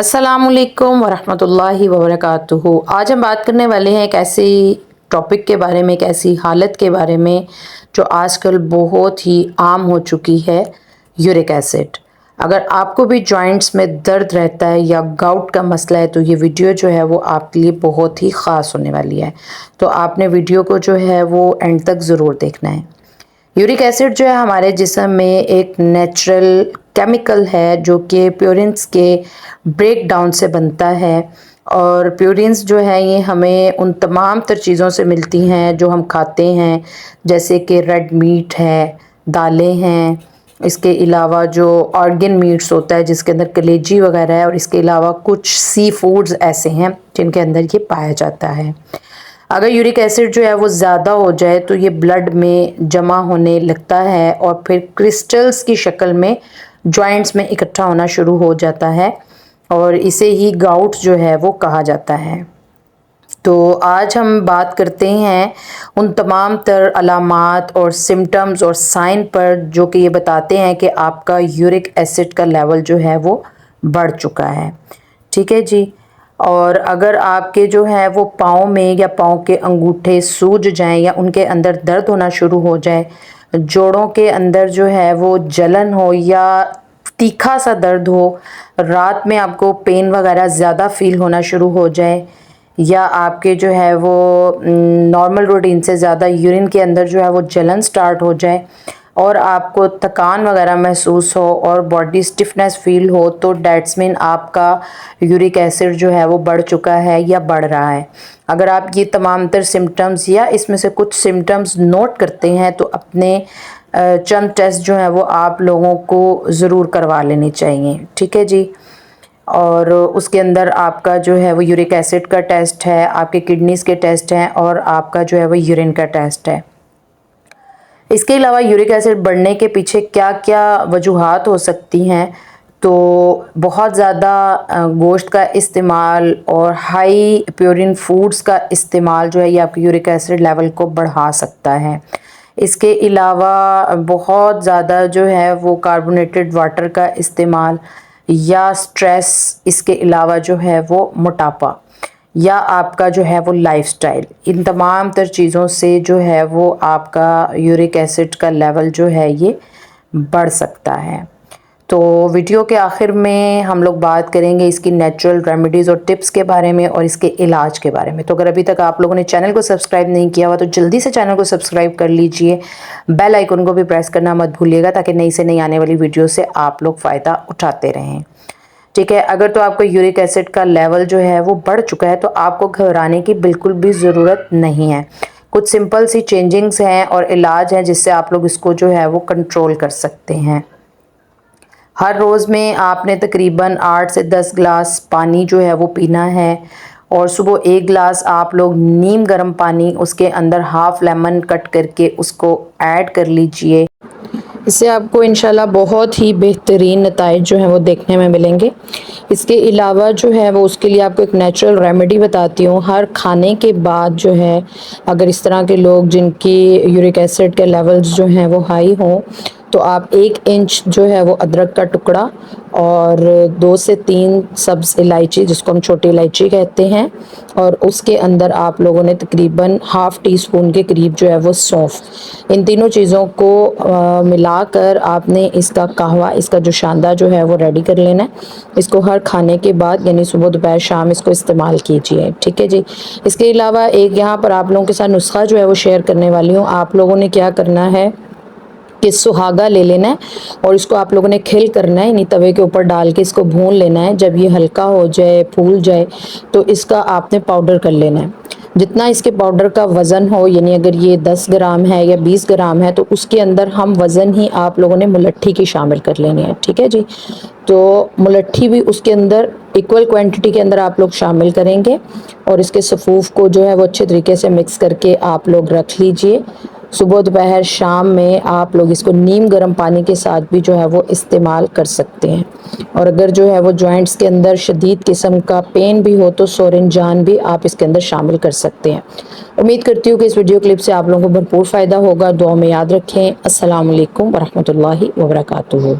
अस्सलामुअलैकुम वरहमतुल्लाहि वबरकातुहू। आज हम बात करने वाले हैं एक ऐसी टॉपिक के बारे में, एक ऐसी हालत के बारे में जो आजकल बहुत ही आम हो चुकी है, यूरिक एसिड। अगर आपको भी जॉइंट्स में दर्द रहता है या गाउट का मसला है तो ये वीडियो जो है वो आपके लिए बहुत ही ख़ास होने वाली है। तो आपने वीडियो को जो है वो एंड तक ज़रूर देखना है। यूरिक एसिड जो है हमारे जिस्म में एक नेचुरल केमिकल है जो कि प्यूरिन्स के ब्रेक डाउन से बनता है। और प्यूरिन्स जो है ये हमें उन तमाम तर चीज़ों से मिलती हैं जो हम खाते हैं, जैसे कि रेड मीट है, दालें हैं, इसके अलावा जो ऑर्गन मीट्स होता है जिसके अंदर कलेजी वगैरह है, और इसके अलावा कुछ सी फूड्स ऐसे हैं जिनके अंदर ये पाया जाता है। अगर यूरिक एसिड जो है वो ज़्यादा हो जाए तो ये ब्लड में जमा होने लगता है और फिर क्रिस्टल्स की शक्ल में जॉइंट्स में इकट्ठा होना शुरू हो जाता है, और इसे ही गाउट जो है वो कहा जाता है। तो आज हम बात करते हैं उन तमाम तर अलामात और सिम्टम्स और साइन पर जो कि ये बताते हैं कि आपका यूरिक एसिड का लेवल जो है वो बढ़ चुका है। ठीक है जी। और अगर आपके जो है वो पाँव में या पाँव के अंगूठे सूज जाएं या उनके अंदर दर्द होना शुरू हो जाए, जोड़ों के अंदर जो है वो जलन हो या तीखा सा दर्द हो, रात में आपको पेन वगैरह ज़्यादा फील होना शुरू हो जाए, या आपके जो है वो नॉर्मल रूटीन से ज़्यादा यूरिन के अंदर जो है वो जलन स्टार्ट हो जाए, और आपको थकान वगैरह महसूस हो और बॉडी स्टिफनेस फील हो, तो डेट्स मीन आपका यूरिक एसिड जो है वो बढ़ चुका है या बढ़ रहा है। अगर आप ये तमाम तर सिम्टम्स या इसमें से कुछ सिम्टम्स नोट करते हैं तो अपने चंद टेस्ट जो है वो आप लोगों को ज़रूर करवा लेनी चाहिए। ठीक है जी। और उसके अंदर आपका जो है वो यूरिक एसिड का टेस्ट है, आपके किडनीज़ के टेस्ट हैं, और आपका जो है वो यूरिन का टेस्ट है। इसके अलावा यूरिक एसिड बढ़ने के पीछे क्या क्या वजूहात हो सकती हैं, तो बहुत ज़्यादा गोश्त का इस्तेमाल और हाई प्योरिन फूड्स का इस्तेमाल जो है ये आपके यूरिक एसिड लेवल को बढ़ा सकता है। इसके अलावा बहुत ज़्यादा जो है वो कार्बोनेटेड वाटर का इस्तेमाल या स्ट्रेस, इसके अलावा जो है वो मोटापा या आपका जो है वो लाइफस्टाइल, इन तमाम तर चीज़ों से जो है वो आपका यूरिक एसिड का लेवल जो है ये बढ़ सकता है। तो वीडियो के आखिर में हम लोग बात करेंगे इसकी नेचुरल रेमेडीज़ और टिप्स के बारे में और इसके इलाज के बारे में। तो अगर अभी तक आप लोगों ने चैनल को सब्सक्राइब नहीं किया हुआ तो जल्दी से चैनल को सब्सक्राइब कर लीजिए, बेल आइकन को भी प्रेस करना मत भूलिएगा ताकि नई से नई आने वाली वीडियो से आप लोग फ़ायदा उठाते रहें। ठीक है। अगर तो आपका यूरिक एसिड का लेवल जो है वो बढ़ चुका है तो आपको घबराने की बिल्कुल भी ज़रूरत नहीं है। कुछ सिंपल सी चेंजिंग्स हैं और इलाज हैं जिससे आप लोग इसको जो है वो कंट्रोल कर सकते हैं। हर रोज़ में आपने तकरीबन 8 से 10 गिलास पानी जो है वो पीना है, और सुबह 1 गिलास आप लोग नीम गर्म पानी, उसके अंदर हाफ़ लेमन कट करके उसको ऐड कर लीजिए। इससे आपको इंशाल्लाह बहुत ही बेहतरीन नताइज जो हैं वो देखने में मिलेंगे। इसके अलावा जो है वो उसके लिए आपको एक नेचुरल रेमेडी बताती हूँ। हर खाने के बाद जो है, अगर इस तरह के लोग जिनकी यूरिक एसिड के लेवल्स जो हैं वो हाई हों, तो आप 1 इंच जो है वो अदरक का टुकड़ा और 2 से 3 सब्ज़ इलायची, जिसको हम छोटी इलायची कहते हैं, और उसके अंदर आप लोगों ने तकरीबन हाफ़ टी स्पून के करीब जो है वो सौंफ, इन तीनों चीज़ों को मिलाकर आपने इसका कहवा, इसका जो शांदा जो है वो रेडी कर लेना है। इसको हर खाने के बाद यानी सुबह दोपहर शाम इसको इस्तेमाल कीजिए। ठीक है जी। इसके अलावा एक यहाँ पर आप लोगों के साथ नुस्खा जो है वो शेयर करने वाली हूँ। आप लोगों ने क्या करना है कि सुहागा ले लेना है और इसको आप लोगों ने खिल करना है, यानी तवे के ऊपर डाल के इसको भून लेना है। जब ये हल्का हो जाए, फूल जाए, तो इसका आपने पाउडर कर लेना है। जितना इसके पाउडर का वज़न हो, यानी अगर ये 10 ग्राम है या 20 ग्राम है तो उसके अंदर हम वज़न ही आप लोगों ने मुलट्ठी की शामिल कर लेनी है। ठीक है जी। तो मुलट्ठी भी उसके अंदर इक्वल क्वांटिटी के अंदर आप लोग शामिल करेंगे, और इसके सफ़ूफ को जो है वो अच्छे तरीके से मिक्स करके आप लोग रख लीजिए। सुबह दोपहर शाम में आप लोग इसको नीम गर्म पानी के साथ भी जो है वो इस्तेमाल कर सकते हैं। और अगर जो है वो जॉइंट्स के अंदर शदीद किस्म का पेन भी हो तो सोरिंजान भी आप इसके अंदर शामिल कर सकते हैं। उम्मीद करती हूँ कि इस वीडियो क्लिप से आप लोगों को भरपूर फ़ायदा होगा। दुआ में याद रखें। अस्सलाम वालेकुम वरहमतुल्लाहि वबरकातुहू।